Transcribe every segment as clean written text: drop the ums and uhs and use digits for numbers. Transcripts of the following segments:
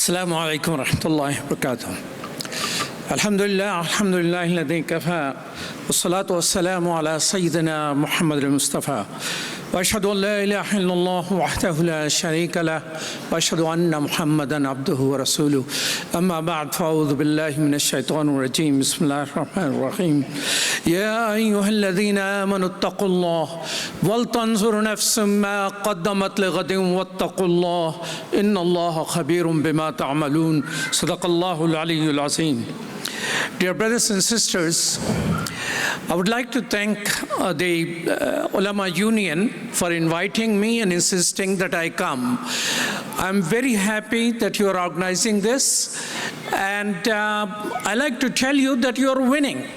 السلام عليكم ورحمة الله وبركاته. الحمد لله الذي كفى والصلاة والسلام على سيدنا محمد المصطفى وأشهد أن لا إله إلا الله وحده لا شريك له وأشهد أن محمدا عبده ورسوله. أما بعد فأعوذ بالله من الشيطان الرجيم. بسم الله الرحمن الرحيم. يا أيها الذين آمنوا اتقوا الله ولتنظر نفس ما قدمت لغد واتقوا الله إن الله خبير بما تعملون. صدق الله العلي العظيم. Dear brothers and sisters, I would like to thank the Ulama Union for inviting me and insisting that I come. I'm very happy that you are organizing this, and I like to tell you that you are winning.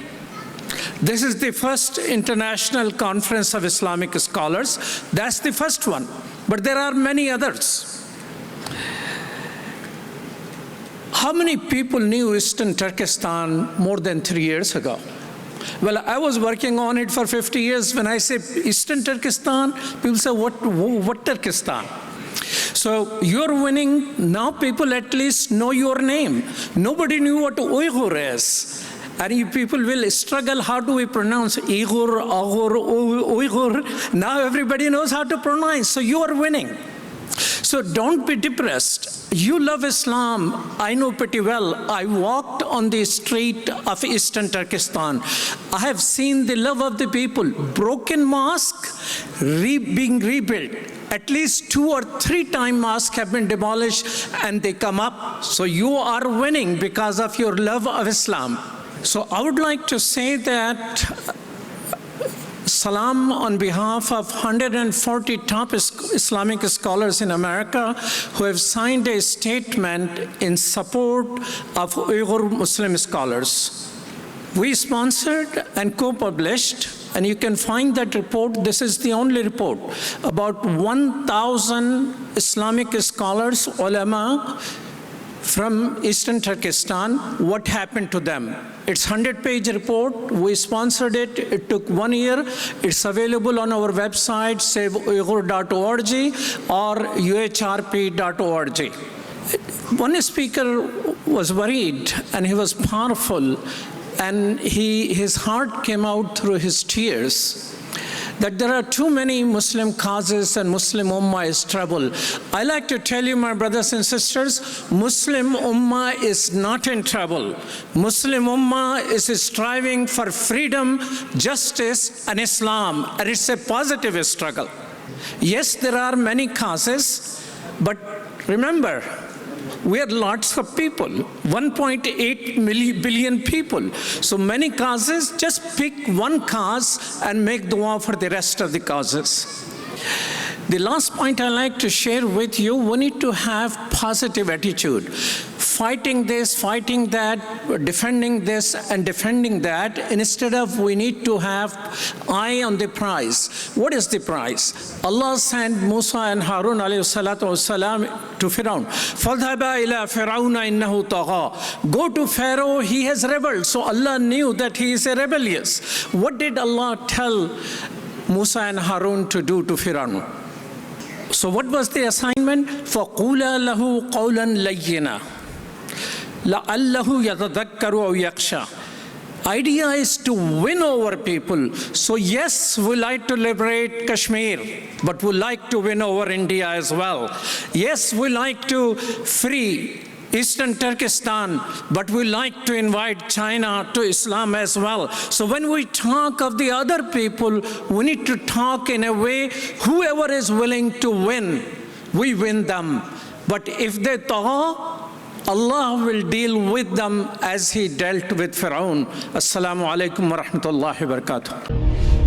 This is the first International Conference of Islamic Scholars. That's the first one, but there are many others. How many people knew Eastern Turkestan more than 3 years ago? Well, I was working on it for 50 years. When I say Eastern Turkestan, people say, what Turkestan? So you're winning. Now people at least know your name. Nobody knew what Uyghur is. And you people will struggle, how do we pronounce Uyghur, Uyghur? Now everybody knows how to pronounce, so you are winning. So don't be depressed. You love Islam. I know pretty well. I walked on the street of Eastern Turkestan. I have seen the love of the people. Broken mosque being rebuilt. At least 2 or 3 times mosques have been demolished and they come up. So you are winning because of your love of Islam. So I would like to say that salam on behalf of 140 top Islamic scholars in America who have signed a statement in support of Uyghur Muslim scholars. We sponsored and co-published, and you can find that report. This is the only report. About 1,000 Islamic scholars, ulama, from Eastern Turkestan, what happened to them. It's 100-page report. We sponsored it. It took 1 year. It's available on our website, saveuyghur.org or uhrp.org. One speaker was worried, and he was powerful, and his heart came out through his tears, that there are too many Muslim causes and Muslim Ummah is trouble. I like to tell you, my brothers and sisters, Muslim Ummah is not in trouble. Muslim Ummah is striving for freedom, justice, and Islam, and it's a positive struggle. Yes, there are many causes, but remember, we are lots of people, 1.8 billion people. So many causes, just pick one cause and make dua for the rest of the causes. The last point I like to share with you, we need to have positive attitude. Fighting this, fighting that, defending this and defending that, instead of we need to have eye on the prize. What is the prize? Allah sent Musa and Harun alayhi salatu wasalam to Pharaoh. فَاذْهَبَا إِلَىٰ فِرْعَوْنَ إِنَّهُ طَغَىٰ. Go to Pharaoh, he has rebelled. So Allah knew that he is a rebellious. What did Allah tell Musa and Harun to do to Pharaoh? So what was the assignment? فَقُولَا لَهُ قَوْلًا لَيِّنًا لَعَلَّهُ يَتَذَكَّرُ أَوْ يَخْشَىٰ. Idea is to win over people. So yes, we like to liberate Kashmir, but we like to win over India as well. Yes, we like to free Eastern Turkestan, but we like to invite China to Islam as well. So when we talk of the other people, we need to talk in a way, whoever is willing to win, we win them. But if they tagha, Allah will deal with them as He dealt with Pharaoh. Assalamu alaikum wa rahmatullahi wa barakatuh.